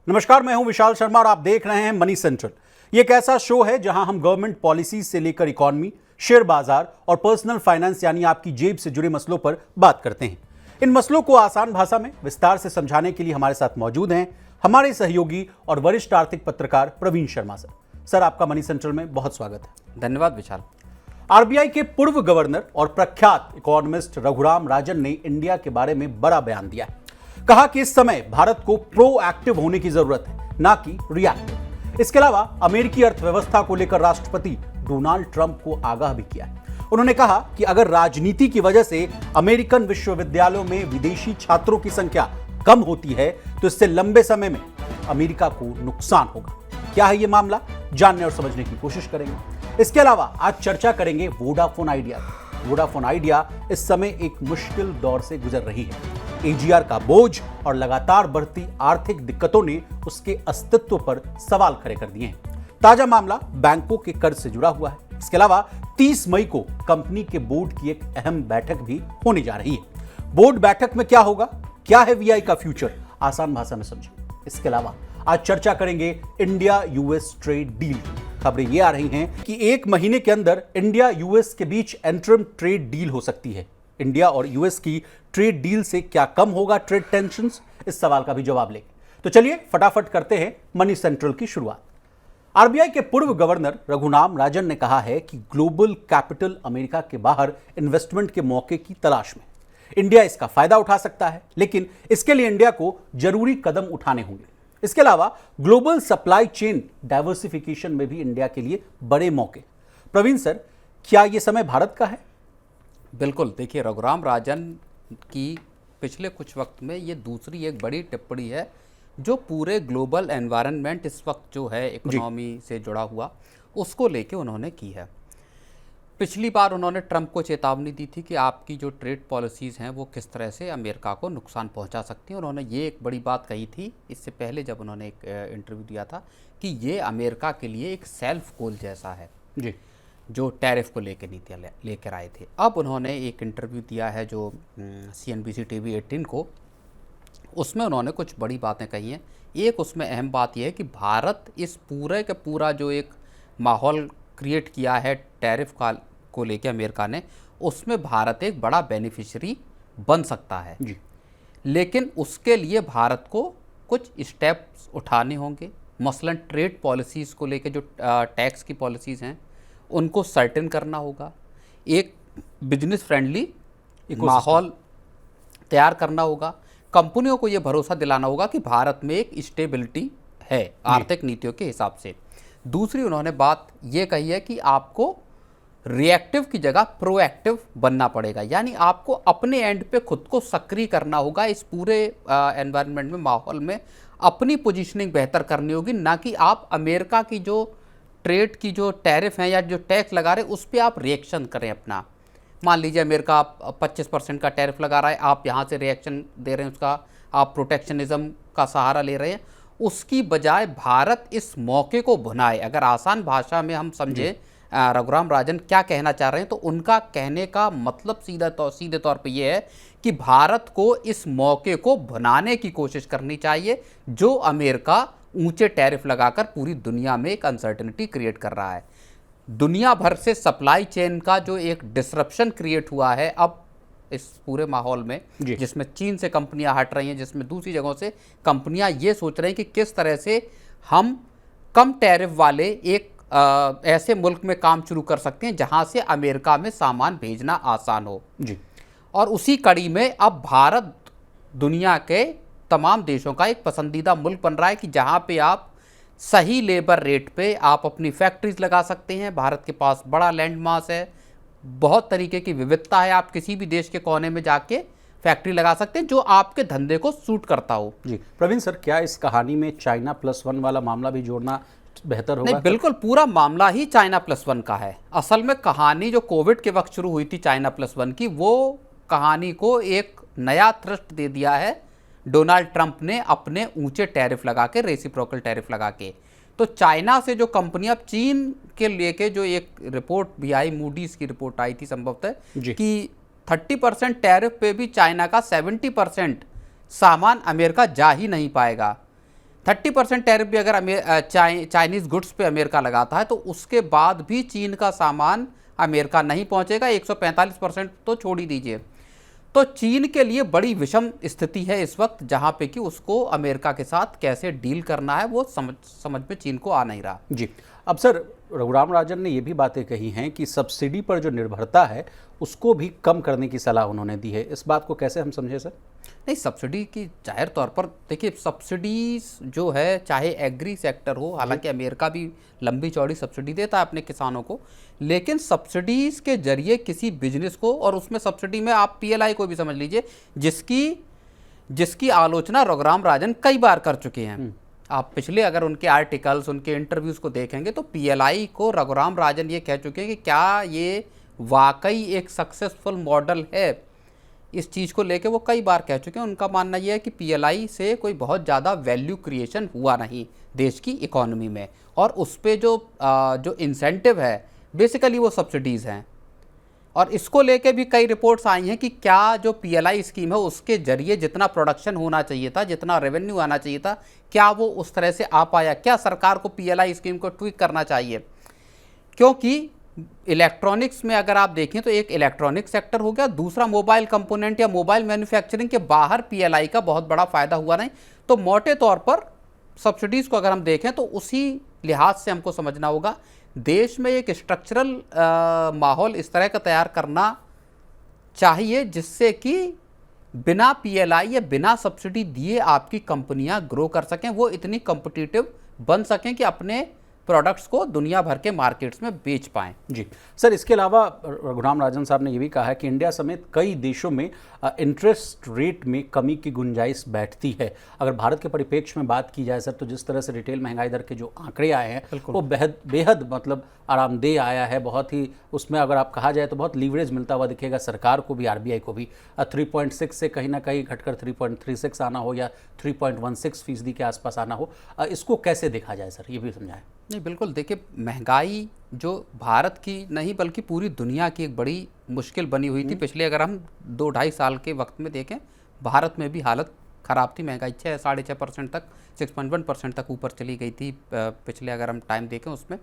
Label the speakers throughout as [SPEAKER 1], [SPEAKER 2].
[SPEAKER 1] नमस्कार, मैं हूं विशाल शर्मा और आप देख रहे हैं मनी सेंट्रल। ये एक ऐसा शो है जहां हम गवर्नमेंट पॉलिसी से लेकर इकोनॉमी, शेयर बाजार और पर्सनल फाइनेंस यानी आपकी जेब से जुड़े मसलों पर बात करते हैं। इन मसलों को आसान भाषा में विस्तार से समझाने के लिए हमारे साथ मौजूद हैं हमारे सहयोगी और वरिष्ठ आर्थिक पत्रकार प्रवीण शर्मा सर। सर, आपका मनी सेंट्रल में बहुत स्वागत है।
[SPEAKER 2] धन्यवाद विशाल।
[SPEAKER 1] आरबीआई के पूर्व गवर्नर और प्रख्यात इकोनॉमिस्ट रघुराम राजन ने इंडिया के बारे में बड़ा बयान दिया है। कहा कि इस समय भारत को प्रोएक्टिव होने की जरूरत है, ना कि रिएक्टिव। इसके अलावा अमेरिकी अर्थव्यवस्था को लेकर राष्ट्रपति डोनाल्ड ट्रंप को आगाह भी किया है। उन्होंने कहा कि अगर राजनीति की वजह से अमेरिकन विश्वविद्यालयों में विदेशी छात्रों की संख्या कम होती है तो इससे लंबे समय में अमेरिका को नुकसान होगा। क्या है यह मामला, जानने और समझने की कोशिश करेंगे। इसके अलावा आज चर्चा करेंगे वोडाफोन आइडिया। वोडाफोन आइडिया इस समय एक मुश्किल दौर से गुजर रही है। एजीआर का बोझ और लगातार बढ़ती आर्थिक दिक्कतों ने उसके अस्तित्व पर सवाल खड़े कर दिए हैं। ताजा मामला बैंकों के कर्ज से जुड़ा हुआ है। इसके अलावा 30 मई को कंपनी के बोर्ड की एक अहम बैठक भी होने जा रही है। बोर्ड बैठक में क्या होगा, क्या है वीआई का फ्यूचर, आसान भाषा में समझें। इसके अलावा आज चर्चा करेंगे इंडिया यूएस ट्रेड डील। खबरें ये आ रही हैं कि एक महीने के अंदर इंडिया यूएस के बीच इंटरिम ट्रेड डील हो सकती है। इंडिया और यूएस की ट्रेड डील से क्या कम होगा ट्रेड टेंशंस, इस सवाल का भी जवाब लेंगे। तो चलिए फटाफट करते हैं मनी सेंट्रल की शुरुआत। आरबीआई के पूर्व गवर्नर रघुराम राजन ने कहा है कि ग्लोबल कैपिटल अमेरिका के बाहर इन्वेस्टमेंट के मौके की तलाश में। इंडिया इसका फायदा उठा सकता है, लेकिन इसके लिए इंडिया को जरूरी कदम उठाने होंगे। इसके अलावा ग्लोबल सप्लाई चेन डाइवर्सिफिकेशन में भी इंडिया के लिए बड़े मौके। प्रवीण सर, क्या यह समय भारत का है?
[SPEAKER 2] बिल्कुल, देखिए रघुराम राजन की पिछले कुछ वक्त में ये दूसरी एक बड़ी टिप्पणी है जो पूरे ग्लोबल एनवायरनमेंट इस वक्त जो है इकोनॉमी से जुड़ा हुआ उसको लेके उन्होंने की है। पिछली बार उन्होंने ट्रंप को चेतावनी दी थी कि आपकी जो ट्रेड पॉलिसीज़ हैं वो किस तरह से अमेरिका को नुकसान पहुंचा सकती हैं। उन्होंने ये एक बड़ी बात कही थी इससे पहले जब उन्होंने एक इंटरव्यू दिया था कि ये अमेरिका के लिए एक सेल्फ गोल जैसा है
[SPEAKER 1] जी,
[SPEAKER 2] जो टैरिफ को लेकर नीतियाँ लेकर आए थे। अब उन्होंने एक इंटरव्यू दिया है जो CNBC TV 18 को, उसमें उन्होंने कुछ बड़ी बातें कही हैं। एक उसमें अहम बात यह है कि भारत इस पूरे का पूरा जो एक माहौल क्रिएट किया है टैरिफ को लेकर अमेरिका ने, उसमें भारत एक बड़ा बेनिफिशियरी बन सकता है
[SPEAKER 1] जी।
[SPEAKER 2] लेकिन उसके लिए भारत को कुछ स्टेप्स उठाने होंगे। मसलन ट्रेड पॉलिसीज़ को लेकर जो टैक्स की पॉलिसीज़ हैं उनको सर्टेन करना होगा। एक बिजनेस फ्रेंडली माहौल तैयार करना होगा। कंपनियों को ये भरोसा दिलाना होगा कि भारत में एक स्टेबिलिटी है आर्थिक नीतियों के हिसाब से। दूसरी उन्होंने बात ये कही है कि आपको रिएक्टिव की जगह प्रोएक्टिव बनना पड़ेगा, यानी आपको अपने एंड पे खुद को सक्रिय करना होगा। इस पूरे एनवायरनमेंट में, माहौल में अपनी पोजीशनिंग बेहतर करनी होगी, ना कि आप अमेरिका की जो ट्रेड की जो टैरिफ हैं या जो टैक्स लगा रहे हैं उस पर आप रिएक्शन करें अपना। मान लीजिए अमेरिका 25% का टैरिफ लगा रहा है, आप यहाँ से रिएक्शन दे रहे हैं उसका, आप प्रोटेक्शनिज्म का सहारा ले रहे हैं। उसकी बजाय भारत इस मौके को भुनाए। अगर आसान भाषा में हम समझें रघुराम राजन क्या कहना चाह रहे हैं तो उनका कहने का मतलब सीधे तौर पे ये है कि भारत को इस मौके को भुनाने की कोशिश करनी चाहिए जो अमेरिका ऊंचे टैरिफ लगाकर पूरी दुनिया में एक अनसर्टेनिटी क्रिएट कर रहा है। दुनिया भर से सप्लाई चेन का जो एक डिसरप्शन क्रिएट हुआ है अब इस पूरे माहौल में, जिसमें चीन से कंपनियां हट रही हैं, जिसमें दूसरी जगहों से कंपनियां ये सोच रही हैं कि किस तरह से हम कम टैरिफ वाले एक ऐसे मुल्क में काम शुरू कर सकते हैं जहां से अमेरिका में सामान भेजना आसान हो
[SPEAKER 1] जी।
[SPEAKER 2] और उसी कड़ी में अब भारत दुनिया के तमाम देशों का एक पसंदीदा मुल्क बन रहा है कि जहां पे आप सही लेबर रेट पे आप अपनी फैक्ट्रीज लगा सकते हैं। भारत के पास बड़ा लैंड मास है, बहुत तरीके की विविधता है, आप किसी भी देश के कोने में जाके फैक्ट्री लगा सकते हैं जो आपके धंधे को सूट करता हो।
[SPEAKER 1] जी प्रवीण सर, क्या इस कहानी में China+1 वाला मामला भी जोड़ना बेहतर होगा?
[SPEAKER 2] नहीं, बिल्कुल, पूरा मामला ही China+1 का है। असल में कहानी जो कोविड के वक्त शुरू हुई थी China+1 की, वो कहानी को एक नया थ्रस्ट दे दिया है डोनाल्ड ट्रंप ने अपने ऊंचे टैरिफ लगा के, रेसिप्रोकल टैरिफ लगा के। तो चाइना से जो कंपनियां चीन के लेके जो एक रिपोर्ट भी आई, मूडीज की रिपोर्ट आई थी संभवतः कि 30% टैरिफ पे भी चाइना का 70% सामान अमेरिका जा ही नहीं पाएगा। 30% टैरिफ भी अगर चाइनीज़ गुड्स पे अमेरिका लगाता है तो उसके बाद भी चीन का सामान अमेरिका नहीं पहुंचेगा। 145% तो छोड़ ही दीजिए। तो चीन के लिए बड़ी विषम स्थिति है इस वक्त, जहां पे कि उसको अमेरिका के साथ कैसे डील करना है वो समझ में चीन को आ नहीं रहा।
[SPEAKER 1] जी, अब सर रघुराम राजन ने ये भी बातें कही हैं कि सब्सिडी पर जो निर्भरता है उसको भी कम करने की सलाह उन्होंने दी है। इस बात को कैसे हम समझे सर?
[SPEAKER 2] नहीं, सब्सिडी की जाहिर तौर पर देखिए, सब्सिडीज जो है चाहे एग्री सेक्टर हो, हालांकि अमेरिका भी लंबी चौड़ी सब्सिडी देता है अपने किसानों को, लेकिन सब्सिडीज के जरिए किसी बिजनेस को, और उसमें सब्सिडी में आप पीएलआई को भी समझ लीजिए, जिसकी आलोचना रघुराम राजन कई बार कर चुके हैं। आप पिछले अगर उनके आर्टिकल्स, उनके इंटरव्यूज को देखेंगे तो पीएलआई को रघुराम राजन ये कह चुके हैं कि क्या ये वाकई एक सक्सेसफुल मॉडल है। इस चीज़ को लेके वो कई बार कह चुके हैं। उनका मानना यह है कि पीएलआई से कोई बहुत ज़्यादा वैल्यू क्रिएशन हुआ नहीं देश की इकोनॉमी में, और उस पर जो इंसेंटिव है बेसिकली वो सब्सिडीज़ हैं। और इसको लेके भी कई रिपोर्ट्स आई हैं कि क्या जो पीएलआई स्कीम है उसके जरिए जितना प्रोडक्शन होना चाहिए था, जितना रेवेन्यू आना चाहिए था, क्या वो उस तरह से आ पाया? क्या सरकार को पीएलआई स्कीम को ट्विक करना चाहिए? क्योंकि इलेक्ट्रॉनिक्स में अगर आप देखें तो एक इलेक्ट्रॉनिक सेक्टर हो गया, दूसरा मोबाइल कंपोनेंट या मोबाइल मैन्युफैक्चरिंग के बाहर पीएलआई का बहुत बड़ा फायदा हुआ नहीं। तो मोटे तौर पर सब्सिडीज़ को अगर हम देखें तो उसी लिहाज से हमको समझना होगा, देश में एक स्ट्रक्चरल माहौल इस तरह का तैयार करना चाहिए जिससे कि बिना पीएलआई या बिना सब्सिडी दिए आपकी कंपनियां ग्रो कर सकें, वो इतनी कॉम्पिटिटिव बन सकें कि अपने प्रोडक्ट्स को दुनिया भर के मार्केट्स में बेच पाएं।
[SPEAKER 1] जी सर, इसके अलावा रघुराम राजन साहब ने ये भी कहा है कि इंडिया समेत कई देशों में इंटरेस्ट रेट में कमी की गुंजाइश बैठती है। अगर भारत के परिप्रेक्ष्य में बात की जाए सर, तो जिस तरह से रिटेल महंगाई दर के जो आंकड़े आए हैं वो बेहद मतलब आरामदेह आया है। बहुत ही उसमें अगर आप कहा जाए तो बहुत लीवरेज मिलता हुआ दिखेगा सरकार को भी, आरबीआई को भी। 3.6 से कहीं ना कहीं घटकर 3.36 आना हो या 3.16% के आसपास आना हो, इसको कैसे देखा जाए सर, ये भी समझाएं।
[SPEAKER 2] नहीं, बिल्कुल देखिए, महंगाई जो भारत की नहीं बल्कि पूरी दुनिया की एक बड़ी मुश्किल बनी हुई थी। पिछले अगर हम 2-2.5 साल के वक्त में देखें, भारत में भी हालत ख़राब थी। महंगाई 6-6.5% तक, 6.1% तक ऊपर चली गई थी पिछले अगर हम टाइम देखें उसमें।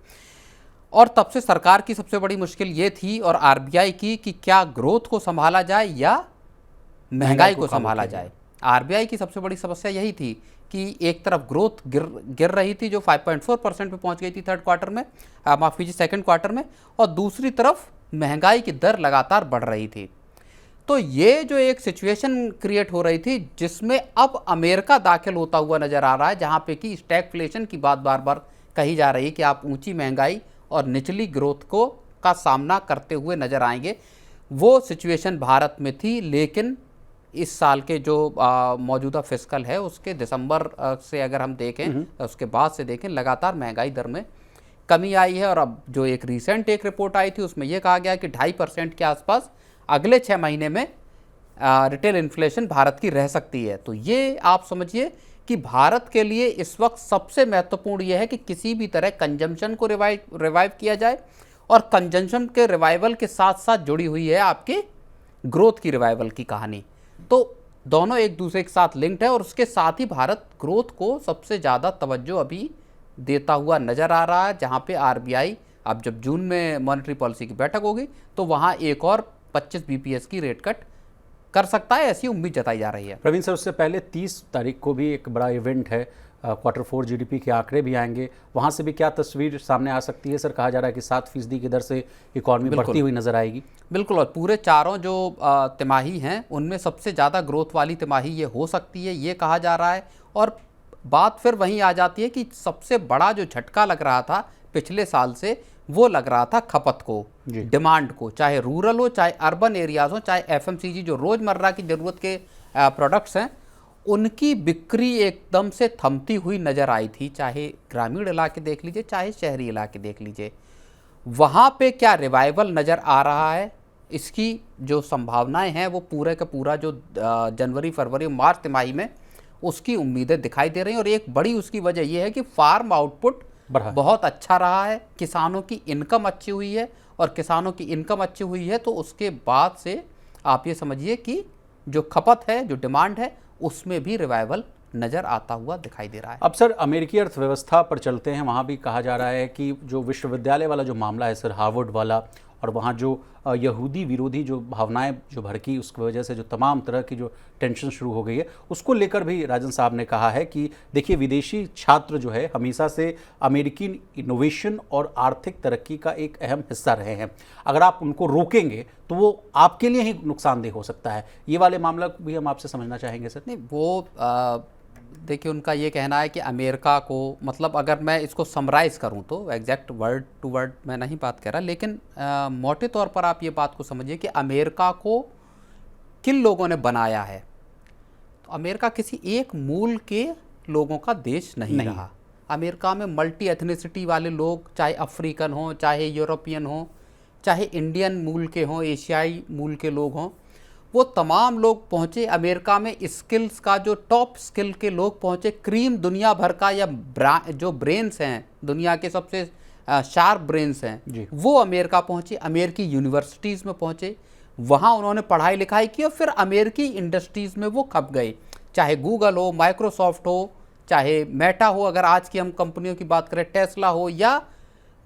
[SPEAKER 2] और तब से सरकार की सबसे बड़ी मुश्किल ये थी, और आरबीआई की, कि क्या ग्रोथ को संभाला जाए या महंगाई को संभाला जाए। आरबीआई की सबसे बड़ी समस्या यही थी कि एक तरफ ग्रोथ गिर रही थी जो 5.4% पे पहुंच गई थी थर्ड क्वार्टर में, माफ कीजिए सेकंड क्वार्टर में, और दूसरी तरफ महंगाई की दर लगातार बढ़ रही थी। तो ये जो एक सिचुएशन क्रिएट हो रही थी जिसमें अब अमेरिका दाखिल होता हुआ नजर आ रहा है, जहां पे कि स्टैगफ्लेशन की बात बार बार कही जा रही है कि आप ऊंची महंगाई और निचली ग्रोथ का सामना करते हुए नजर आएंगे। वो सिचुएशन भारत में थी, लेकिन इस साल के जो मौजूदा फिस्कल है उसके दिसंबर से अगर हम देखें, उसके बाद से देखें, लगातार महंगाई दर में कमी आई है। और अब जो एक रिसेंट एक रिपोर्ट आई थी उसमें यह कहा गया कि 2.5% के आसपास अगले 6 महीने में रिटेल इन्फ्लेशन भारत की रह सकती है। तो ये आप समझिए कि भारत के लिए इस वक्त सबसे महत्वपूर्ण यह है कि किसी भी तरह कंजम्पशन को रिवाइव किया जाए, और कंजम्पशन के रिवाइवल के साथ साथ जुड़ी हुई है आपकी ग्रोथ की रिवाइवल की कहानी। तो दोनों एक दूसरे के साथ लिंक्ड है, और उसके साथ ही भारत ग्रोथ को सबसे ज़्यादा तवज्जो अभी देता हुआ नज़र आ रहा है, जहाँ पे आरबीआई अब जब जून में मॉनेटरी पॉलिसी की बैठक होगी तो वहाँ एक और 25 बीपीएस की रेट कट कर सकता है, ऐसी उम्मीद जताई जा रही है।
[SPEAKER 1] प्रवीण सर, उससे पहले 30 तारीख को भी एक बड़ा इवेंट है, Q4 जीडीपी के आंकड़े भी आएंगे, वहाँ से भी क्या तस्वीर सामने आ सकती है सर? कहा जा रहा है कि 7% की दर से इकॉनमी बढ़ती हुई नजर आएगी।
[SPEAKER 2] बिल्कुल, और पूरे चारों जो तिमाही हैं उनमें सबसे ज़्यादा ग्रोथ वाली तिमाही ये हो सकती है, ये कहा जा रहा है। और बात फिर वहीं आ जाती है कि सबसे बड़ा जो झटका लग रहा था पिछले साल से, वो लग रहा था खपत को, डिमांड को, चाहे रूरल हो, चाहे अर्बन एरियाज हो, चाहे एफएमसीजी जो रोज़मर्रा की ज़रूरत के प्रोडक्ट्स हैं, उनकी बिक्री एकदम से थमती हुई नज़र आई थी। चाहे ग्रामीण इलाके देख लीजिए, चाहे शहरी इलाके देख लीजिए, वहाँ पे क्या रिवाइवल नज़र आ रहा है, इसकी जो संभावनाएं हैं वो पूरे का पूरा जो जनवरी, फरवरी, मार्च तिमाही में उसकी उम्मीदें दिखाई दे रही हैं। और एक बड़ी उसकी वजह यह है कि फार्म आउटपुट बहुत अच्छा रहा है, किसानों की इनकम अच्छी हुई है, और किसानों की इनकम अच्छी हुई है तो उसके बाद से आप ये समझिए कि जो खपत है, जो डिमांड है, उसमें भी रिवाइवल नज़र आता हुआ दिखाई दे रहा है।
[SPEAKER 1] अब सर अमेरिकी अर्थव्यवस्था पर चलते हैं। वहाँ भी कहा जा रहा है कि जो विश्वविद्यालय वाला जो मामला है सर, हार्वर्ड वाला, और वहाँ जो यहूदी विरोधी जो भावनाएं जो भड़की, उसकी वजह से जो तमाम तरह की जो टेंशन शुरू हो गई है, उसको लेकर भी राजन साहब ने कहा है कि देखिए विदेशी छात्र जो है हमेशा से अमेरिकी इनोवेशन और आर्थिक तरक्की का एक अहम हिस्सा रहे हैं। अगर आप उनको रोकेंगे तो वो आपके लिए ही नुकसानदेह हो सकता है। ये वाले मामला भी हम आपसे समझना चाहेंगे सर।
[SPEAKER 2] नहीं, वो देखिए उनका ये कहना है कि अमेरिका को, मतलब अगर मैं इसको समराइज़ करूं तो एग्जैक्ट वर्ड टू वर्ड मैं नहीं बात कर रहा, लेकिन मोटे तौर पर आप ये बात को समझिए कि अमेरिका को किन लोगों ने बनाया है। तो अमेरिका किसी एक मूल के लोगों का देश नहीं रहा। अमेरिका में मल्टी एथनिसिटी वाले लोग, चाहे अफ्रीकन हों, चाहे यूरोपियन हों, चाहे इंडियन मूल के हों, एशियाई मूल के लोग हों, वो तमाम लोग पहुँचे अमेरिका में। स्किल्स का जो टॉप स्किल के लोग पहुँचे, क्रीम दुनिया भर का, या जो ब्रेन्स हैं दुनिया के सबसे शार्प ब्रेन्स हैं, वो अमेरिका पहुँचे, अमेरिकी यूनिवर्सिटीज़ में पहुँचे, वहाँ उन्होंने पढ़ाई लिखाई की और फिर अमेरिकी इंडस्ट्रीज़ में वो खप गए। चाहे गूगल हो, माइक्रोसॉफ्ट हो, चाहे मेटा हो, अगर आज की हम कंपनियों की बात करें, टेस्ला हो, या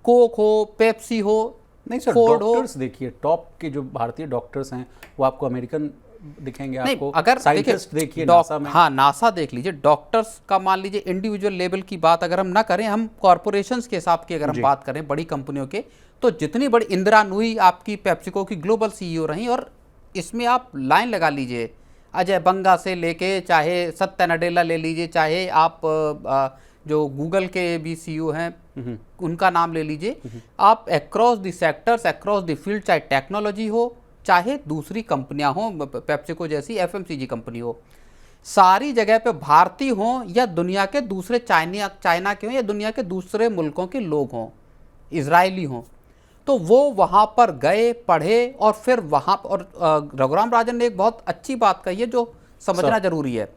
[SPEAKER 2] कोक हो, पेप्सी हो,
[SPEAKER 1] नहीं सर, डॉक्टर्स देखिए, टॉप के जो भारतीय डॉक्टर्स हैं वो आपको अमेरिकन दिखेंगे। आपको
[SPEAKER 2] अगर
[SPEAKER 1] साइंटिस्ट देखिए नासा में,
[SPEAKER 2] हाँ नासा देख लीजिए, डॉक्टर्स का मान लीजिए इंडिविजुअल लेवल की बात अगर हम ना करें, हम कॉरपोरेशंस के हिसाब की अगर हम बात करें बड़ी कंपनियों के, तो जितनी बड़ी इंदिरा नूई आपकी पेप्सिको की ग्लोबल सीईओ रही, और इसमें आप लाइन लगा लीजिए, अजय बंगा से लेके चाहे सत्या नडेला ले लीजिए, चाहे आप जो गूगल के भी सीईओ हैं उनका नाम ले लीजिए, आप across the sectors, across the field, चाहे टेक्नोलॉजी हो, चाहे दूसरी कंपनियां हो, पेप्सिको जैसी एफएमसीजी कंपनी हो, सारी जगह पे भारतीय हों या दुनिया के दूसरे चाइना के हों या दुनिया के दूसरे मुल्कों के लोग हों, इजरायली हों, तो वो वहाँ पर गए, पढ़े, और फिर वहाँ और रघुराम राजन ने एक बहुत अच्छी बात कही है जो समझना जरूरी है।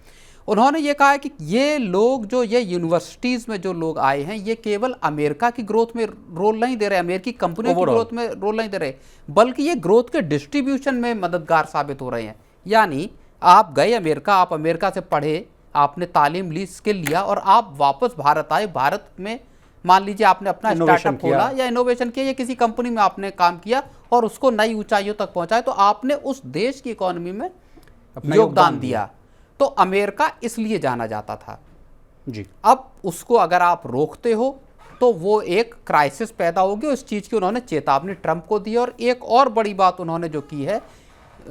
[SPEAKER 2] उन्होंने ये कहा है कि ये लोग जो ये यूनिवर्सिटीज़ में जो लोग आए हैं, ये केवल अमेरिका की ग्रोथ में रोल नहीं दे रहे, अमेरिकी कंपनियों की ग्रोथ में रोल नहीं दे रहे, बल्कि ये ग्रोथ के डिस्ट्रीब्यूशन में मददगार साबित हो रहे हैं। यानी आप गए अमेरिका, आप अमेरिका से पढ़े, आपने तालीम ली, स्किल लिया, और आप वापस भारत आए, भारत में मान लीजिए आपने अपना स्टार्टअप खोला या इनोवेशन किया या किसी कंपनी में आपने काम किया और उसको नई ऊंचाइयों तक पहुंचाया, तो आपने उस देश की इकोनॉमी में योगदान दिया। तो अमेरिका इसलिए जाना जाता था
[SPEAKER 1] जी।
[SPEAKER 2] अब उसको अगर आप रोकते हो तो वो एक क्राइसिस पैदा होगी, उस चीज़ की उन्होंने चेतावनी ट्रंप को दी। और एक और बड़ी बात उन्होंने जो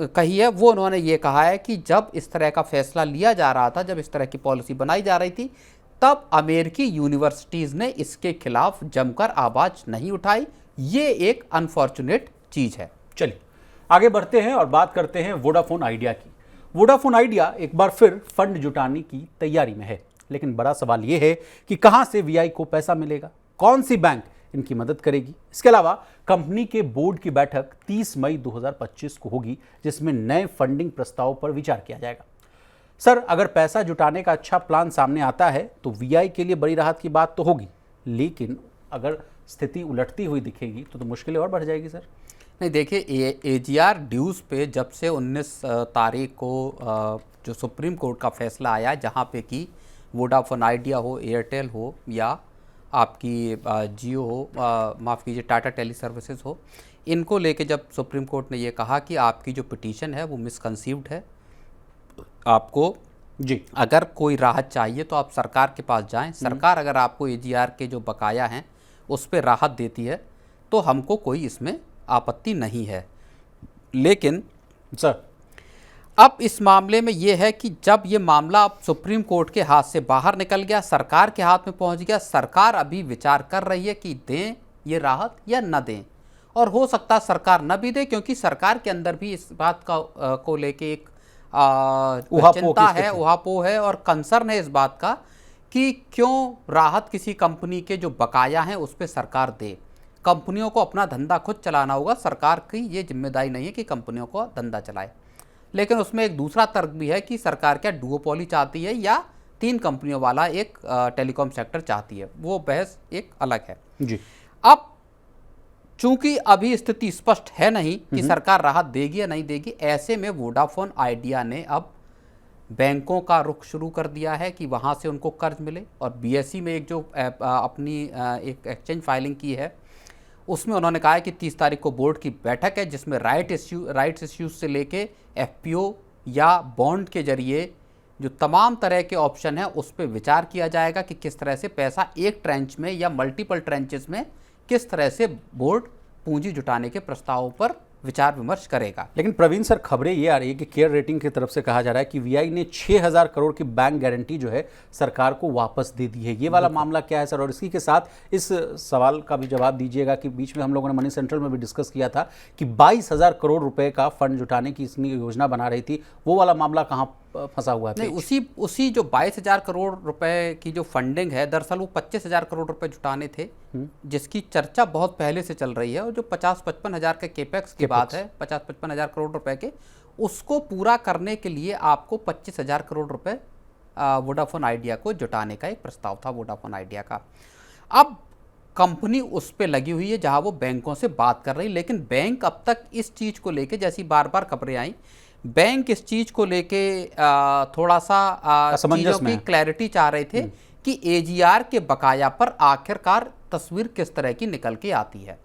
[SPEAKER 2] कही है वो उन्होंने ये कहा है कि जब इस तरह का फैसला लिया जा रहा था, जब इस तरह की पॉलिसी बनाई जा रही थी, तब अमेरिकी यूनिवर्सिटीज़ ने इसके खिलाफ जमकर आवाज़ नहीं उठाई। ये एक अनफॉर्चुनेट चीज़ है।
[SPEAKER 1] चलिए आगे बढ़ते हैं और बात करते हैं वोडाफोन आइडिया की। वोडाफोन आइडिया एक बार फिर फंड जुटाने की तैयारी में है, लेकिन बड़ा सवाल यह है कि कहां से वीआई को पैसा मिलेगा, कौन सी बैंक इनकी मदद करेगी। इसके अलावा कंपनी के बोर्ड की बैठक 30 मई 2025 को होगी, जिसमें नए फंडिंग प्रस्ताव पर विचार किया जाएगा। सर, अगर पैसा जुटाने का अच्छा प्लान सामने आता है तो वीआई के लिए बड़ी राहत की बात तो होगी, लेकिन अगर स्थिति उलटती हुई दिखेगी तो मुश्किलें और बढ़ जाएगी सर।
[SPEAKER 2] नहीं, देखिए एजीआर ड्यूज पे जब से 19 तारीख को जो सुप्रीम कोर्ट का फैसला आया, जहाँ पे कि वोडाफोन आइडिया हो, एयरटेल हो, या आपकी जियो हो, माफ़ कीजिए टाटा टेली सर्विसेज हो, इनको लेके जब सुप्रीम कोर्ट ने ये कहा कि आपकी जो पिटीशन है वो मिसकंसीव्ड है, आपको
[SPEAKER 1] जी
[SPEAKER 2] अगर कोई राहत चाहिए तो आप सरकार के पास जाएं, सरकार अगर आपको एजीआर के जो बकाया हैं उस पर राहत देती है तो हमको कोई इसमें आपत्ति नहीं है। लेकिन
[SPEAKER 1] सर
[SPEAKER 2] अब इस मामले में यह है कि जब ये मामला अब सुप्रीम कोर्ट के हाथ से बाहर निकल गया, सरकार के हाथ में पहुंच गया, सरकार अभी विचार कर रही है कि दें ये राहत या न दें, और हो सकता है सरकार न भी दे, क्योंकि सरकार के अंदर भी इस बात का को लेके एक चिंता है, उहापोह है और कंसर्न है इस बात का कि क्यों राहत किसी कंपनी के जो बकाया हैं उस पर सरकार दे। कंपनियों को अपना धंधा खुद चलाना होगा, सरकार की ये जिम्मेदारी नहीं है कि कंपनियों को धंधा चलाए। लेकिन उसमें एक दूसरा तर्क भी है कि सरकार क्या डुओपोली चाहती है या 3 कंपनियों वाला एक टेलीकॉम सेक्टर चाहती है, वो बहस एक अलग है
[SPEAKER 1] जी।
[SPEAKER 2] अब चूंकि अभी स्थिति स्पष्ट है नहीं कि सरकार राहत देगी या नहीं देगी, ऐसे में वोडाफोन आइडिया ने अब बैंकों का रुख शुरू कर दिया है कि वहाँ से उनको कर्ज मिले। और बीएसई में एक जो अपनी एक एक्सचेंज फाइलिंग की है, उसमें उन्होंने कहा है कि 30 तारीख को बोर्ड की बैठक है, जिसमें राइट्स इश्यूज से लेके एफपीओ या बॉन्ड के जरिए जो तमाम तरह के ऑप्शन हैं उस पर विचार किया जाएगा कि किस तरह से पैसा एक ट्रेंच में या मल्टीपल ट्रेंचेस में किस तरह से बोर्ड पूंजी जुटाने के प्रस्तावों पर विचार विमर्श करेगा।
[SPEAKER 1] लेकिन प्रवीण सर, खबरें ये आ रही है कि केयर रेटिंग की तरफ से कहा जा रहा है कि वीआई ने 6000 करोड़ की बैंक गारंटी जो है सरकार को वापस दे दी है। ये वाला मामला क्या है सर? और इसी के साथ इस सवाल का भी जवाब दीजिएगा कि बीच में हम लोगों ने मनी सेंट्रल में भी डिस्कस किया था कि 22000 करोड़ रुपए का फंड जुटाने की इसने योजना बना रही थी, वो वाला मामला कहाँ फंसा हुआ है?
[SPEAKER 2] नहीं, उसी जो 22,000 करोड़ रुपए की जो फंडिंग है, दरअसल वो 25,000 करोड़ रुपए जुटाने थे, जिसकी चर्चा बहुत पहले से चल रही है। और जो 50-55 हज़ार के केपेक्स की बात है, 50-55 हज़ार करोड़ रुपए के, उसको पूरा करने के लिए आपको 25,000 करोड़ रुपए वोडाफोन आइडिया को जुटाने का एक प्रस्ताव था वोडाफोन आइडिया का। अब कंपनी उस पर लगी हुई है जहां वो बैंकों से बात कर रही, लेकिन बैंक अब तक इस चीज़ को लेके, जैसी बार बार खबरें आई, बैंक इस चीज़ को लेके थोड़ा सा चीज़ों की क्लैरिटी चाह रहे थे कि एजीआर के बकाया पर आखिरकार तस्वीर किस तरह की निकल के आती है।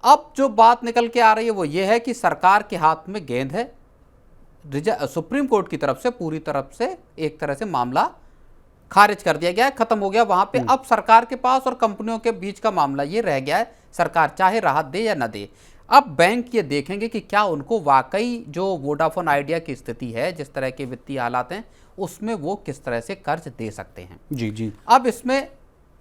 [SPEAKER 2] अब जो बात निकल के आ रही है वो ये है कि सरकार के हाथ में गेंद है। सुप्रीम कोर्ट की तरफ से पूरी तरफ से एक तरह से मामला खारिज कर दिया गया है, खत्म हो गया वहां पे। अब सरकार के पास और कंपनियों के बीच का मामला ये रह गया है, सरकार चाहे राहत दे या न दे। अब बैंक ये देखेंगे कि क्या उनको वाकई जो वोडाफोन आइडिया की स्थिति है, जिस तरह के वित्तीय हालात हैं, उसमें वो किस तरह से कर्ज दे सकते हैं।
[SPEAKER 1] जी जी।
[SPEAKER 2] अब इसमें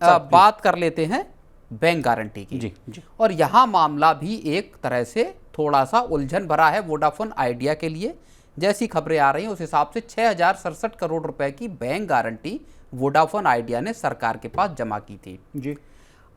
[SPEAKER 2] बात कर लेते हैं बैंक गारंटी की।
[SPEAKER 1] जी जी।
[SPEAKER 2] और यहाँ मामला भी एक तरह से थोड़ा सा उलझन भरा है वोडाफोन आइडिया के लिए। जैसी खबरें आ रही हैं उस हिसाब से 6067 करोड़ रुपए की बैंक गारंटी वोडाफोन आइडिया ने सरकार के पास जमा की थी।
[SPEAKER 1] जी।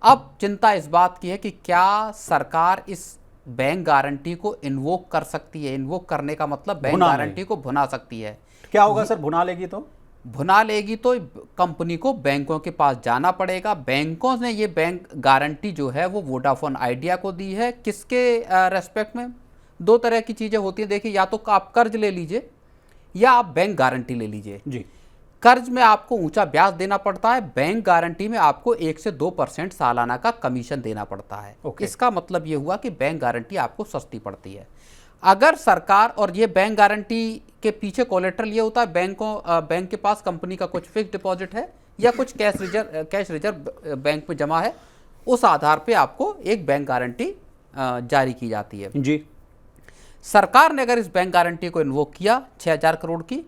[SPEAKER 2] अब चिंता इस बात की है कि क्या सरकार इस बैंक गारंटी को इन्वोक कर सकती है। इन्वोक करने का मतलब बैंक गारंटी को भुना सकती है।
[SPEAKER 1] क्या होगा सर भुना लेगी तो?
[SPEAKER 2] भुना लेगी तो कंपनी को बैंकों के पास जाना पड़ेगा। बैंकों ने ये बैंक गारंटी जो है वो वोडाफोन आइडिया को दी है। किसके रेस्पेक्ट में? दो तरह की चीज़ें होती हैं। देखिए, या तो आप कर्ज ले लीजिए या आप बैंक गारंटी ले लीजिए।
[SPEAKER 1] जी।
[SPEAKER 2] कर्ज में आपको ऊंचा ब्याज देना पड़ता है, बैंक गारंटी में आपको 1 से 2% सालाना का कमीशन देना पड़ता है। इसका मतलब ये हुआ कि बैंक गारंटी आपको सस्ती पड़ती है। अगर सरकार, और ये बैंक गारंटी के पीछे कोलेट्रल ये होता है, बैंक के पास कंपनी का कुछ फिक्स डिपॉजिट है या कुछ कैश रिजर्व बैंक में जमा है, उस आधार पे आपको एक बैंक गारंटी जारी की जाती है।
[SPEAKER 1] जी।
[SPEAKER 2] सरकार ने अगर इस बैंक गारंटी को इन्वोक किया 6000 करोड़ की,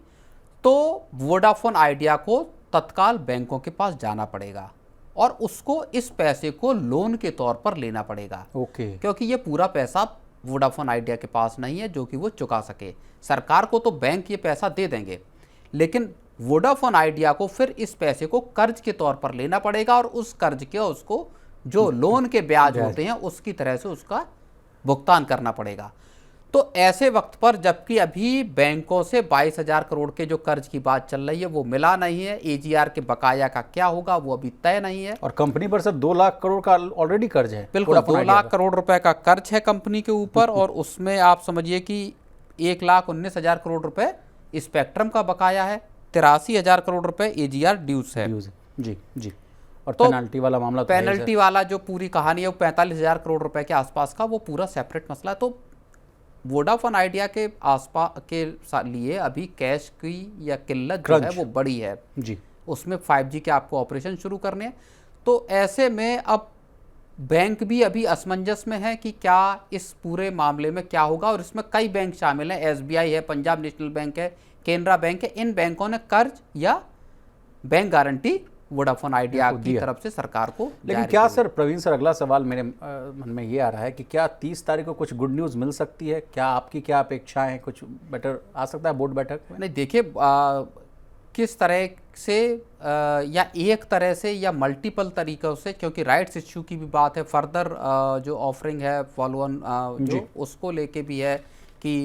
[SPEAKER 2] तो वोडाफोन आइडिया को तत्काल बैंकों के पास जाना पड़ेगा और उसको इस पैसे को लोन के तौर पर लेना पड़ेगा। क्योंकि ये पूरा पैसा वोडाफोन आइडिया के पास नहीं है जो कि वो चुका सके। सरकार को तो बैंक ये पैसा दे देंगे, लेकिन वोडाफोन आइडिया को फिर इस पैसे को कर्ज के तौर पर लेना पड़ेगा और उस कर्ज के उसको जो लोन के ब्याज होते हैं उसकी तरह से उसका भुगतान करना पड़ेगा। तो ऐसे वक्त पर, जबकि अभी बैंकों से 22,000 करोड़ के जो कर्ज की बात चल रही है वो मिला नहीं है, एजीआर के बकाया का क्या होगा वो अभी तय नहीं है।
[SPEAKER 1] और कंपनी पर सर 2 लाख करोड़ का ऑलरेडी कर्ज है।
[SPEAKER 2] बिल्कुल, 2 लाख करोड़ रुपए का कर्ज है कंपनी के ऊपर और उसमें आप समझिए कि 1,19,000 करोड़ रुपए स्पेक्ट्रम का बकाया है, 83,000 करोड़ रुपए एजीआर ड्यूज है।
[SPEAKER 1] जी जी। और तो पेनल्टी वाला मामला,
[SPEAKER 2] पेनल्टी वाला जो पूरी कहानी है वो 45,000 करोड़ रुपए के आसपास का, वो पूरा सेपरेट मसला है। तो वोडाफोन आइडिया के आसपास के लिए अभी कैश की या किल्लत जो है वो बड़ी है।
[SPEAKER 1] जी।
[SPEAKER 2] उसमें 5G के आपको ऑपरेशन शुरू करने हैं। तो ऐसे में अब बैंक भी अभी असमंजस में है कि क्या इस पूरे मामले में क्या होगा। और इसमें कई बैंक शामिल हैं, SBI है, पंजाब नेशनल बैंक है, केनरा बैंक है। इन बैंकों ने कर्ज या बैंक गारंटी वोडाफोन आइडिया की तरफ से सरकार को।
[SPEAKER 1] लेकिन क्या सर, प्रवीण सर, अगला सवाल मेरे मन में ये आ रहा है कि क्या 30 तारीख को कुछ गुड न्यूज़ मिल सकती है? क्या आपकी क्या अपेक्षाएं हैं? कुछ बेटर आ सकता है बोर्ड बैठक में?
[SPEAKER 2] नहीं, देखिए, किस तरह से या एक तरह से या मल्टीपल तरीक़ों से, क्योंकि राइट्स इश्यू की भी बात है, फर्दर जो ऑफरिंग है फॉलो ऑन जो उसको लेके भी है कि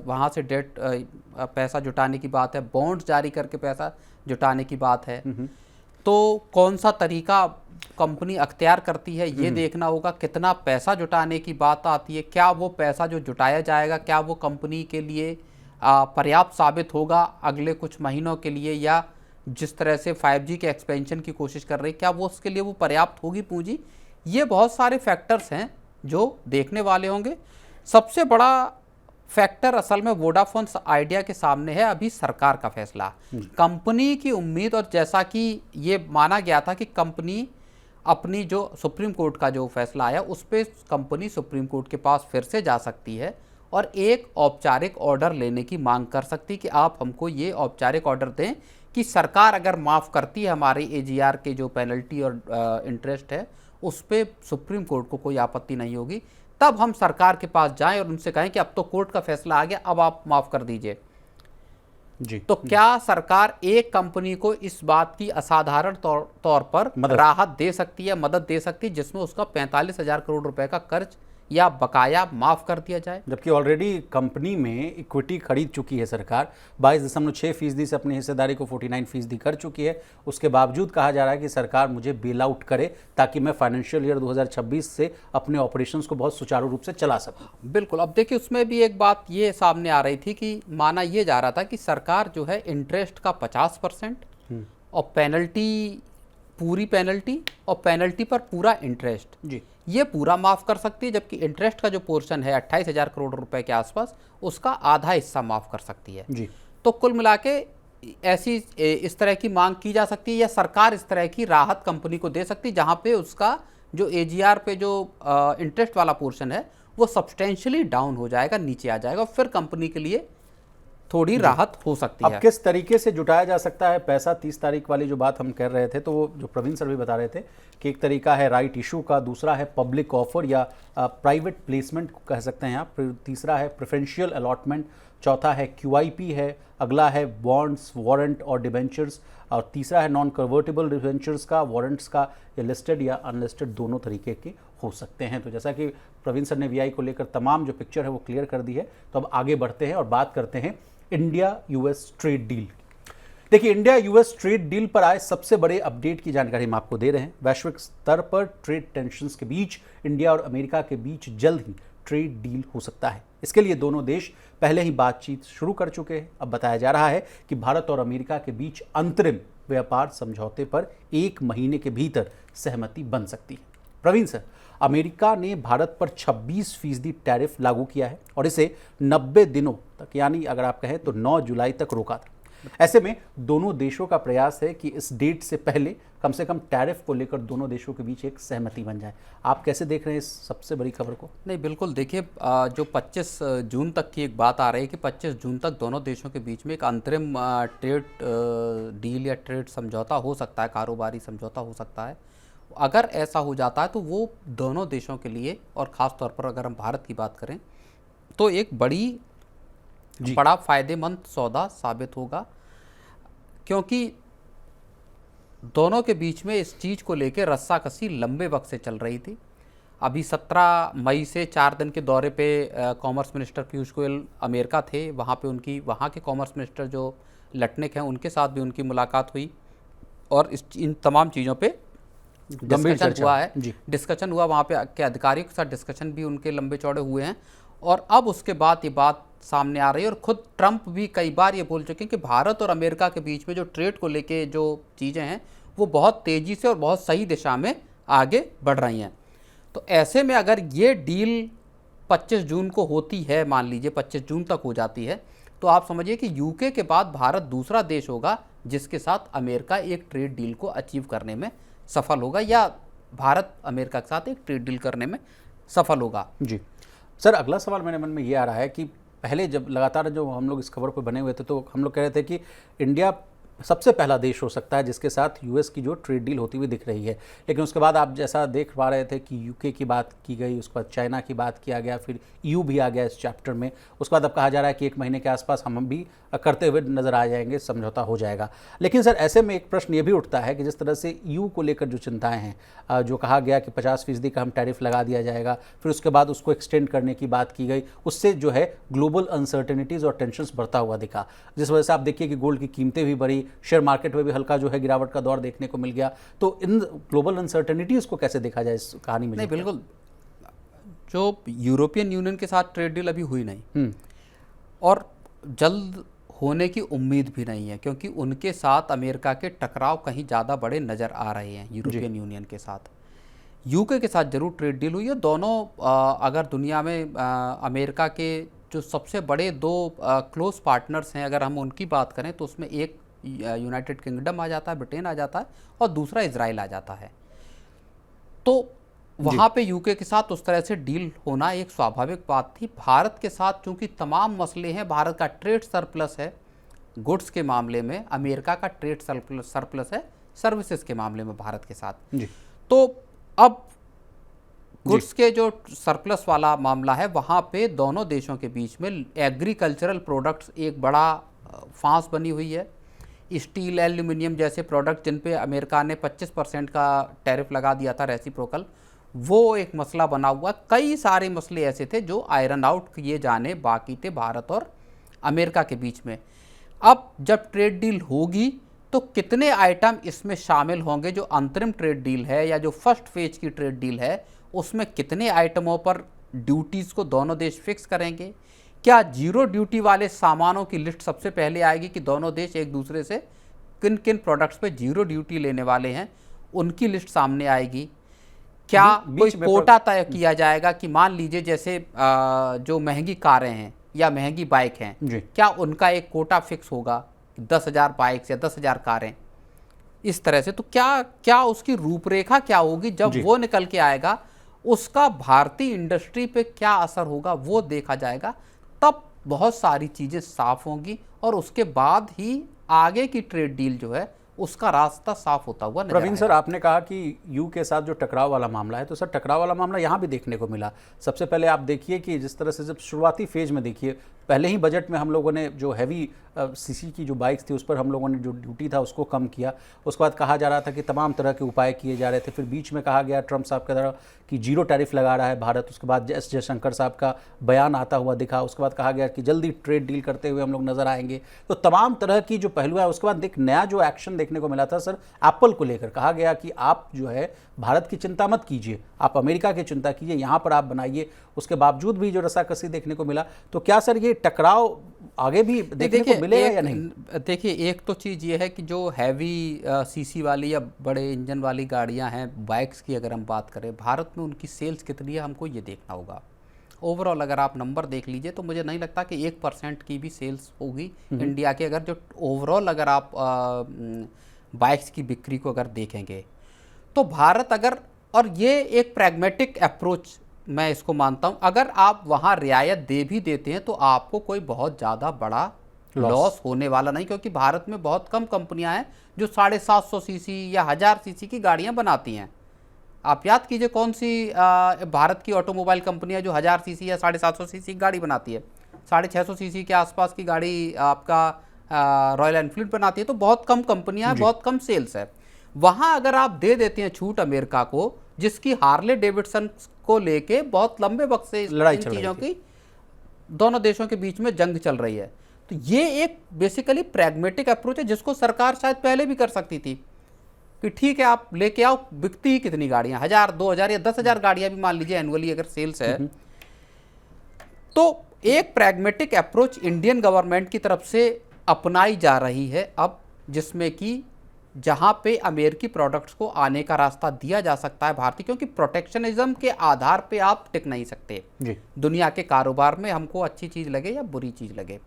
[SPEAKER 2] वहाँ से डेट पैसा जुटाने की बात है, बॉन्ड्स जारी करके पैसा जुटाने की बात है। तो कौन सा तरीका कंपनी अख्तियार करती है ये देखना होगा। कितना पैसा जुटाने की बात आती है, क्या वो पैसा जो जुटाया जाएगा क्या वो कंपनी के लिए पर्याप्त साबित होगा अगले कुछ महीनों के लिए, या जिस तरह से 5G के एक्सपेंशन की कोशिश कर रही, क्या वो उसके लिए वो पर्याप्त होगी पूंजी? ये बहुत सारे फैक्टर्स हैं जो देखने वाले होंगे। सबसे बड़ा फैक्टर असल में वोडाफोन आइडिया के सामने है अभी सरकार का फैसला। कंपनी की उम्मीद, और जैसा कि ये माना गया था कि कंपनी अपनी जो सुप्रीम कोर्ट का जो फैसला आया उस पर कंपनी सुप्रीम कोर्ट के पास फिर से जा सकती है और एक औपचारिक ऑर्डर लेने की मांग कर सकती कि आप हमको ये औपचारिक ऑर्डर दें कि सरकार अगर माफ़ करती है हमारी AGR के जो पेनल्टी और इंटरेस्ट है उस पर सुप्रीम कोर्ट को कोई आपत्ति नहीं होगी, तब हम सरकार के पास जाएं और उनसे कहें कि अब तो कोर्ट का फैसला आ गया, अब आप माफ़ कर दीजिए
[SPEAKER 1] जी।
[SPEAKER 2] तो क्या सरकार एक कंपनी को इस बात की असाधारण तौर पर राहत दे सकती है, मदद दे सकती है, जिसमें उसका 45,000 करोड़ रुपए का कर्ज या बकाया माफ कर दिया जाए?
[SPEAKER 1] जबकि ऑलरेडी कंपनी में इक्विटी खरीद चुकी है सरकार, 22.6% से अपनी हिस्सेदारी को 49% कर चुकी है। उसके बावजूद कहा जा रहा है कि सरकार मुझे बेल आउट करे ताकि मैं फाइनेंशियल ईयर 2026 से अपने ऑपरेशंस को बहुत सुचारू रूप से चला सकूं।
[SPEAKER 2] बिल्कुल। अब देखिए उसमें भी एक बात ये सामने आ रही थी कि माना ये जा रहा था कि सरकार जो है इंटरेस्ट का 50% और पेनल्टी, पूरी पेनल्टी और पेनल्टी पर पूरा इंटरेस्ट
[SPEAKER 1] जी,
[SPEAKER 2] ये पूरा माफ़ कर सकती है, जबकि इंटरेस्ट का जो पोर्शन है 28,000 करोड़ रुपए के आसपास उसका आधा हिस्सा माफ़ कर सकती है
[SPEAKER 1] जी।
[SPEAKER 2] तो कुल मिला के ऐसी इस तरह की मांग की जा सकती है या सरकार इस तरह की राहत कंपनी को दे सकती है जहां पे उसका जो AGR पे जो इंटरेस्ट वाला पोर्शन है वो सब्सटेंशियली डाउन हो जाएगा, नीचे आ जाएगा, फिर कंपनी के लिए थोड़ी राहत हो सकती है।
[SPEAKER 1] अब किस तरीके से जुटाया जा सकता है पैसा? 30 तारीख वाली जो बात हम कर रहे थे, तो वो जो प्रवीण सर भी बता रहे थे कि एक तरीका है राइट इशू का, दूसरा है पब्लिक ऑफर या प्राइवेट प्लेसमेंट कह सकते हैं आप, तीसरा है प्रेफरेंशियल अलॉटमेंट, चौथा है QIP है, अगला है बॉन्ड्स, वारंट और डिबेंचर्स, और तीसरा है नॉन कन्वर्टेबल डिबेंचर्स का, वारंट्स का, या लिस्टेड या अनलिस्टेड दोनों तरीके के हो सकते हैं। तो जैसा कि प्रवीण सर ने VI को लेकर तमाम जो पिक्चर है वो क्लियर कर दी है, तो अब आगे बढ़ते हैं और बात करते हैं इंडिया US ट्रेड डील। देखिए, इंडिया US ट्रेड डील पर आए सबसे बड़े अपडेट की जानकारी हम आपको दे रहे हैं। वैश्विक स्तर पर ट्रेड टेंशंस के बीच इंडिया और अमेरिका के बीच जल्द ही ट्रेड डील हो सकता है। इसके लिए दोनों देश पहले ही बातचीत शुरू कर चुके हैं। अब बताया जा रहा है कि भारत और अमेरिका के बीच अंतरिम व्यापार समझौते पर 1 महीने के भीतर सहमति बन सकती है। प्रवीण सर, अमेरिका ने भारत पर 26% टैरिफ लागू किया है और इसे 90 दिनों तक, यानी अगर आप कहें तो 9 जुलाई तक रोका था। ऐसे में दोनों देशों का प्रयास है कि इस डेट से पहले कम से कम टैरिफ को लेकर दोनों देशों के बीच एक सहमति बन जाए। आप कैसे देख रहे हैं इस सबसे बड़ी खबर को?
[SPEAKER 2] नहीं, बिल्कुल। देखिए, जो 25 जून तक की एक बात आ रही है कि 25 जून तक दोनों देशों के बीच में एक अंतरिम ट्रेड डील या ट्रेड समझौता हो सकता है, कारोबारी समझौता हो सकता है। अगर ऐसा हो जाता है तो वो दोनों देशों के लिए, और ख़ास तौर पर अगर हम भारत की बात करें, तो एक बड़ा फ़ायदेमंद सौदा साबित होगा, क्योंकि दोनों के बीच में इस चीज़ को लेकर रस्साकसी लंबे वक्त से चल रही थी। अभी 17 मई से 4 दिन के दौरे पे commerce minister Piyush Goyal America थे। वहाँ पे वहाँ के कॉमर्स मिनिस्टर जो लटनिक हैं उनके साथ भी उनकी मुलाकात हुई और इन तमाम चीज़ों पे डिस्कशन हुआ है। डिस्कशन हुआ वहाँ पे के अधिकारियों के साथ, डिस्कशन भी उनके लंबे चौड़े हुए हैं। और अब उसके बाद ये बात सामने आ रही है और खुद ट्रंप भी कई बार ये बोल चुके हैं कि भारत और अमेरिका के बीच में जो ट्रेड को लेके जो चीज़ें हैं वो बहुत तेज़ी से और बहुत सही दिशा में आगे बढ़ रही हैं। तो ऐसे में अगर ये डील 25 जून को होती है, मान लीजिए 25 जून तक हो जाती है, तो आप समझिए कि UK के बाद भारत दूसरा देश होगा जिसके साथ अमेरिका एक ट्रेड डील को अचीव करने में सफल होगा, या भारत अमेरिका के साथ एक ट्रेड डील करने में सफल होगा।
[SPEAKER 1] जी सर, अगला सवाल मेरे मन में ये आ रहा है कि पहले जब लगातार जो हम लोग इस खबर पर बने हुए थे तो हम लोग कह रहे थे कि इंडिया सबसे पहला देश हो सकता है जिसके साथ US की जो ट्रेड डील होती हुई दिख रही है। लेकिन उसके बाद आप जैसा देख पा रहे थे कि UK की बात की गई, उसके बाद चाइना की बात किया गया, फिर EU भी आ गया इस चैप्टर में। उसके बाद अब कहा जा रहा है कि 1 महीने के आसपास हम भी करते हुए नजर आ जाएंगे, समझौता हो जाएगा। लेकिन सर, ऐसे में एक प्रश्न ये भी उठता है कि जिस तरह से EU को लेकर जो चिंताएं हैं, जो कहा गया कि 50% का हम टैरिफ लगा दिया जाएगा, फिर उसके बाद उसको एक्सटेंड करने की बात की गई, उससे जो है ग्लोबल अनसर्टेनिटीज़ और टेंशंस बढ़ता हुआ दिखा, जिस वजह से आप देखिए कि गोल्ड की कीमतें भी बढ़ी, शेयर मार्केट में भी हल्का जो है गिरावट का दौर देखने को मिल गया। तो इन ग्लोबल अनसर्टेनिटीज़ को कैसे देखा जाए इस कहानी में?
[SPEAKER 2] नहीं, बिल्कुल। जो यूरोपियन यूनियन के साथ ट्रेड डील अभी हुई नहीं, और जल्द होने की उम्मीद भी नहीं है, क्योंकि उनके साथ अमेरिका के टकराव कहीं ज़्यादा बड़े नज़र आ रहे हैं। यूरोपियन यूनियन के साथ, यूके के साथ जरूर ट्रेड डील हुई है। दोनों अगर दुनिया में अमेरिका के जो सबसे बड़े दो क्लोज पार्टनर्स हैं, अगर हम उनकी बात करें तो उसमें एक यूनाइटेड किंगडम आ जाता है, ब्रिटेन आ जाता है, और दूसरा इजराइल आ जाता है। तो वहाँ पे यूके के साथ उस तरह से डील होना एक स्वाभाविक बात थी। भारत के साथ चूंकि तमाम मसले हैं, भारत का ट्रेड सरप्लस है गुड्स के मामले में, अमेरिका का ट्रेड सरप्लस है सर्विसेज के मामले में भारत के साथ
[SPEAKER 1] जी।
[SPEAKER 2] तो अब गुड्स के जो सरप्लस वाला मामला है, वहाँ पे दोनों देशों के बीच में एग्रीकल्चरल प्रोडक्ट्स एक बड़ा फांस बनी हुई है। स्टील, एल्यूमिनियम जैसे प्रोडक्ट जिन पे अमेरिका ने 25% का टैरिफ लगा दिया था रेसिप्रोकल, वो एक मसला बना हुआ। कई सारे मसले ऐसे थे जो आयरन आउट किए जाने बाकी थे भारत और अमेरिका के बीच में। अब जब ट्रेड डील होगी तो कितने आइटम इसमें शामिल होंगे, जो अंतरिम ट्रेड डील है या जो फर्स्ट फेज की ट्रेड डील है, उसमें कितने आइटमों पर ड्यूटीज़ को दोनों देश फिक्स करेंगे? क्या जीरो ड्यूटी वाले सामानों की लिस्ट सबसे पहले आएगी कि दोनों देश एक दूसरे से किन किन प्रोडक्ट्स पे जीरो ड्यूटी लेने वाले हैं, उनकी लिस्ट सामने आएगी? क्या कोई कोटा तय किया जाएगा कि मान लीजिए जैसे जो महंगी कारें हैं या महंगी बाइक हैं, क्या उनका एक कोटा फिक्स होगा, 10,000 बाइक्स या 10,000 कारें, इस तरह से? तो क्या उसकी रूपरेखा क्या होगी जब वो निकल के आएगा, उसका भारतीय इंडस्ट्री पे क्या असर होगा वो देखा जाएगा। तब बहुत सारी चीज़ें साफ होंगी और उसके बाद ही आगे की ट्रेड डील जो है उसका रास्ता साफ होता हुआ नजर
[SPEAKER 1] प्रवीण सर, आपने कहा कि यू के साथ जो टकराव वाला मामला है, तो सर टकराव वाला मामला यहाँ भी देखने को मिला। सबसे पहले आप देखिए कि जिस तरह से जब शुरुआती फेज में देखिए, पहले ही बजट में हम लोगों ने जो हैवी सीसी की जो बाइक्स थी उस पर हम लोगों ने जो ड्यूटी था उसको कम किया। उसके बाद कहा जा रहा था कि तमाम तरह के उपाय किए जा रहे थे। फिर बीच में कहा गया ट्रंप साहब के द्वारा कि जीरो टैरिफ लगा रहा है भारत। उसके बाद एस जयशंकर साहब का बयान आता हुआ दिखा। उसके बाद कहा गया कि जल्दी ट्रेड डील करते हुए हम लोग नजर आएंगे। तो तमाम तरह की जो पहलू है, उसके बाद एक नया जो एक्शन देखने को मिला था सर एप्पल को लेकर, कहा गया कि आप जो है भारत की चिंता मत कीजिए, आप अमेरिका की चिंता कीजिए, यहाँ पर आप बनाइए। उसके बावजूद भी जो रसाकसी देखने को मिला, तो क्या सर ये टकराव आगे भी देखने को मिलेगा या नहीं?
[SPEAKER 2] देखिए, एक तो चीज़ ये है कि जो हैवी सीसी वाली या बड़े इंजन वाली गाड़ियां हैं, बाइक्स की अगर हम बात करें, भारत में उनकी सेल्स कितनी है हमको ये देखना होगा। ओवरऑल अगर आप नंबर देख लीजिए तो मुझे नहीं लगता कि 1% की भी सेल्स होगी इंडिया के। अगर जो ओवरऑल अगर आप बाइक्स की बिक्री को अगर देखेंगे तो भारत अगर, और ये एक प्रैग्मेटिक अप्रोच मैं इसको मानता हूं, अगर आप वहां रियायत दे भी देते हैं तो आपको कोई बहुत ज़्यादा बड़ा लॉस होने वाला नहीं, क्योंकि भारत में बहुत कम कंपनियां हैं जो 750 सीसी या 1000 सीसी की गाड़ियां बनाती हैं। आप याद कीजिए कौन सी भारत की ऑटोमोबाइल कंपनी है जो 1000 सीसी या 750 सीसी की गाड़ी बनाती है। 650 सीसी के आसपास की गाड़ी आपका रॉयल एनफील्ड बनाती है। तो बहुत कम कंपनियां हैं, बहुत कम सेल्स है। वहां अगर आप दे देते हैं छूट अमेरिका को, जिसकी हार्ले डेविडसन को लेके बहुत लंबे वक्त से इन चीज़ों की दोनों देशों के बीच में जंग चल रही है, तो ये एक बेसिकली प्रैग्मेटिक अप्रोच है जिसको सरकार शायद पहले भी कर सकती थी कि ठीक है आप लेके आओ, बिकती ही कितनी गाड़ियां, 1000, 2000 या 10,000 गाड़ियां भी मान लीजिए एनुअली अगर सेल्स है। तो एक प्रैग्मेटिक अप्रोच इंडियन गवर्नमेंट की तरफ से अपनाई जा रही है अब, जिसमें कि जहां पे अमेरिकी प्रोडक्ट्स को आने का रास्ता दिया जा सकता है भारतीय, क्योंकि प्रोटेक्शनिज्म के आधार पे आप टिक नहीं सकते जी। दुनिया के कारोबार में, हमको अच्छी चीज़ लगे या बुरी चीज़ लगे,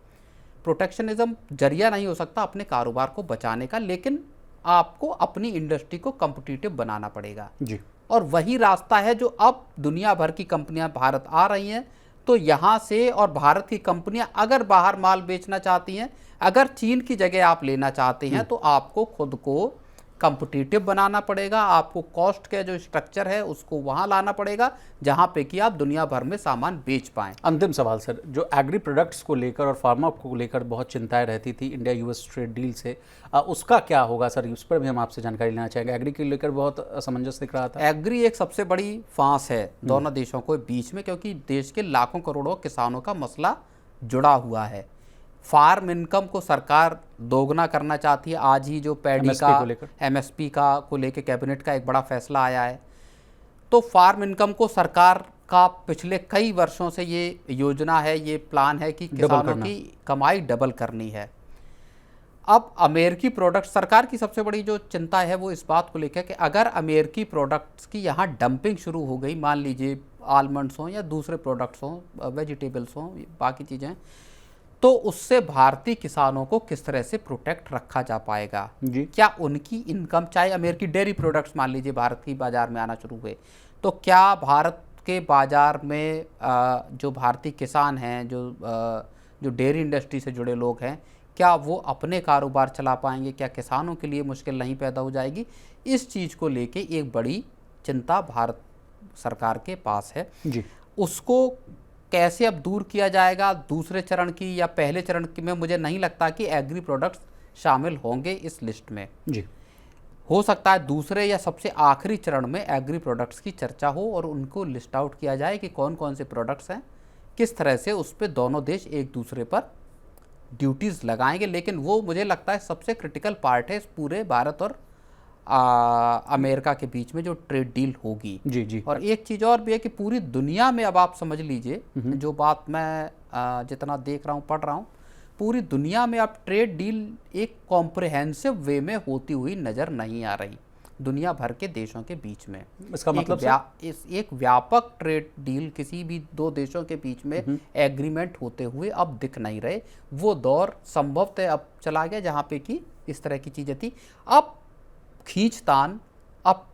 [SPEAKER 2] प्रोटेक्शनिज्म जरिया नहीं हो सकता अपने कारोबार को बचाने का, लेकिन आपको अपनी इंडस्ट्री को कॉम्पिटिटिव बनाना पड़ेगा जी। और वही रास्ता है जो अब दुनिया भर की कंपनियां भारत आ रही हैं। तो यहाँ से, और भारत की कंपनियां अगर बाहर माल बेचना चाहती हैं, अगर चीन की जगह आप लेना चाहते हैं, तो आपको खुद को कॉम्पिटिटिव बनाना पड़ेगा। आपको कॉस्ट का जो स्ट्रक्चर है उसको वहाँ लाना पड़ेगा जहाँ पे कि आप दुनिया भर में सामान बेच पाएँ।
[SPEAKER 1] अंतिम सवाल सर, जो एग्री प्रोडक्ट्स को लेकर और फार्मा को लेकर बहुत चिंताएं रहती थी इंडिया यूएस ट्रेड डील से, उसका क्या होगा सर? उस पर भी हम आपसे जानकारी लेना चाहेंगे। एग्री को लेकर बहुत असमंजस दिख रहा था।
[SPEAKER 2] एग्री एक सबसे बड़ी फांस है दोनों देशों के बीच में, क्योंकि देश के लाखों करोड़ों किसानों का मसला जुड़ा हुआ है। फार्म इनकम को सरकार दोगुना करना चाहती है। आज ही जो पैडी का एमएसपी का को लेकर कैबिनेट का एक बड़ा फैसला आया है। तो फार्म इनकम को सरकार का पिछले कई वर्षों से ये योजना है, ये प्लान है कि किसानों की कमाई डबल करनी है। अब अमेरिकी प्रोडक्ट, सरकार की सबसे बड़ी जो चिंता है वो इस बात को लेकर कि अगर अमेरिकी प्रोडक्ट्स की यहाँ डंपिंग शुरू हो गई, मान लीजिए आलमंड्स हों या दूसरे प्रोडक्ट्स हों, वेजिटेबल्स हों, बाकी चीज़ें, तो उससे भारतीय किसानों को किस तरह से प्रोटेक्ट रखा जा पाएगा
[SPEAKER 1] जी।
[SPEAKER 2] क्या उनकी इनकम, चाहे अमेरिकी डेयरी प्रोडक्ट्स मान लीजिए भारत की बाज़ार में आना शुरू हुए, तो क्या भारत के बाज़ार में जो भारतीय किसान हैं, जो डेयरी इंडस्ट्री से जुड़े लोग हैं, क्या वो अपने कारोबार चला पाएंगे? क्या किसानों के लिए मुश्किल नहीं पैदा हो जाएगी? इस चीज़ को लेके एक बड़ी चिंता भारत सरकार के पास है
[SPEAKER 1] जी।
[SPEAKER 2] उसको कैसे अब दूर किया जाएगा? दूसरे चरण की या पहले चरण की में मुझे नहीं लगता कि एग्री प्रोडक्ट्स शामिल होंगे इस लिस्ट में।
[SPEAKER 1] जी।
[SPEAKER 2] हो सकता है दूसरे या सबसे आखिरी चरण में एग्री प्रोडक्ट्स की चर्चा हो और उनको लिस्ट आउट किया जाए कि कौन कौन से प्रोडक्ट्स हैं, किस तरह से उस पर दोनों देश एक दूसरे पर ड्यूटीज़ लगाएंगे। लेकिन वो मुझे लगता है सबसे क्रिटिकल पार्ट है इस पूरे भारत और अमेरिका के बीच में जो ट्रेड डील होगी।
[SPEAKER 1] जी जी।
[SPEAKER 2] और एक चीज़ और भी है कि पूरी दुनिया में अब आप समझ लीजिए, जो बात मैं जितना देख रहा हूँ, पढ़ रहा हूँ, पूरी दुनिया में अब ट्रेड डील एक कॉम्प्रिहेंसिव वे में होती हुई नज़र नहीं आ रही दुनिया भर के देशों के बीच में।
[SPEAKER 1] इसका मतलब
[SPEAKER 2] एक व्यापक ट्रेड डील किसी भी दो देशों के बीच में एग्रीमेंट होते हुए अब दिख नहीं रहे। वो दौर संभवतः अब चला गया जहाँ पे कि इस तरह की चीज़ें थी। अब खींचतान, अब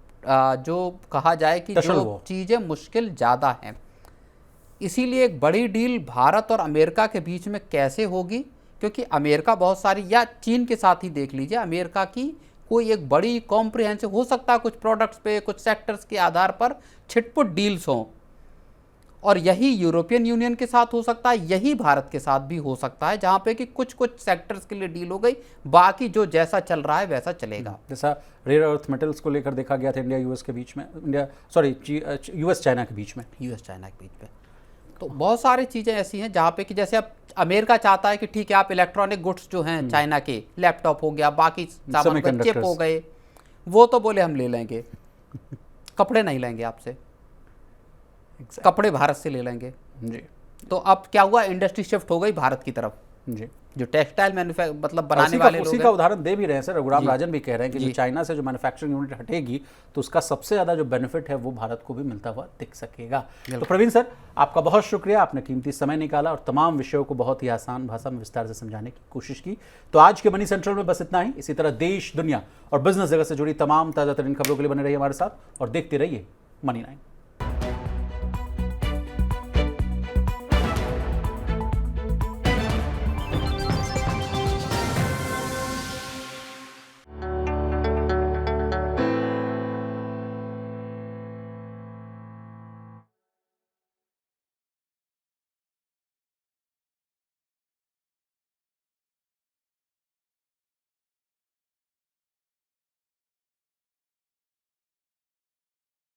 [SPEAKER 2] जो कहा जाए कि जो चीज़ें मुश्किल ज़्यादा हैं, इसीलिए एक बड़ी डील भारत और अमेरिका के बीच में कैसे होगी, क्योंकि अमेरिका बहुत सारी, या चीन के साथ ही देख लीजिए, अमेरिका की कोई एक बड़ी कॉम्प्रिहेंसिव हो सकता है, कुछ प्रोडक्ट्स पे, कुछ सेक्टर्स के आधार पर छिटपुट डील्स हों, और यही यूरोपियन यूनियन के साथ हो सकता है, यही भारत के साथ भी हो सकता है, जहाँ पे कि कुछ कुछ सेक्टर्स के लिए डील हो गई, बाकी जो जैसा चल रहा है वैसा चलेगा।
[SPEAKER 1] जैसा रेयर अर्थ मेटल्स को लेकर देखा गया था इंडिया यूएस के बीच में, यूएस चाइना के बीच में, तो बहुत सारी चीज़ें ऐसी हैं जहाँ पे कि जैसे अब अमेरिका चाहता है कि ठीक है, आप इलेक्ट्रॉनिक गुड्स जो हैं चाइना के, लैपटॉप हो गया, बाकी सामान, चिप हो गए, वो तो बोले हम ले लेंगे, कपड़े नहीं लेंगे आपसे, कपड़े भारत से ले लेंगे जी।
[SPEAKER 2] तो अब क्या हुआ, इंडस्ट्री शिफ्ट हो गई भारत की तरफ
[SPEAKER 1] जी।
[SPEAKER 2] जो टेक्सटाइल मतलब बनाने वाले लोग,
[SPEAKER 1] उसी का उदाहरण दे भी रहे हैं सर, रघुराम राजन भी कह रहे हैं कि जो चाइना से जो मैन्युफैक्चरिंग यूनिट हटेगी तो उसका सबसे ज़्यादा जो बेनिफिट है वो भारत को भी मिलता हुआ दिख सकेगा। तो प्रवीण सर, आपका बहुत शुक्रिया, आपने कीमती समय निकाला और तमाम विषयों को बहुत ही आसान भाषा में विस्तार से समझाने की कोशिश की। तो आज के मनी सेंट्रल में बस इतना ही। इसी तरह देश, दुनिया और बिजनेस जगत से जुड़ी तमाम ताज़ा तरीन खबरों के लिए बने रहिए हमारे साथ और देखते रहिए मनी 9।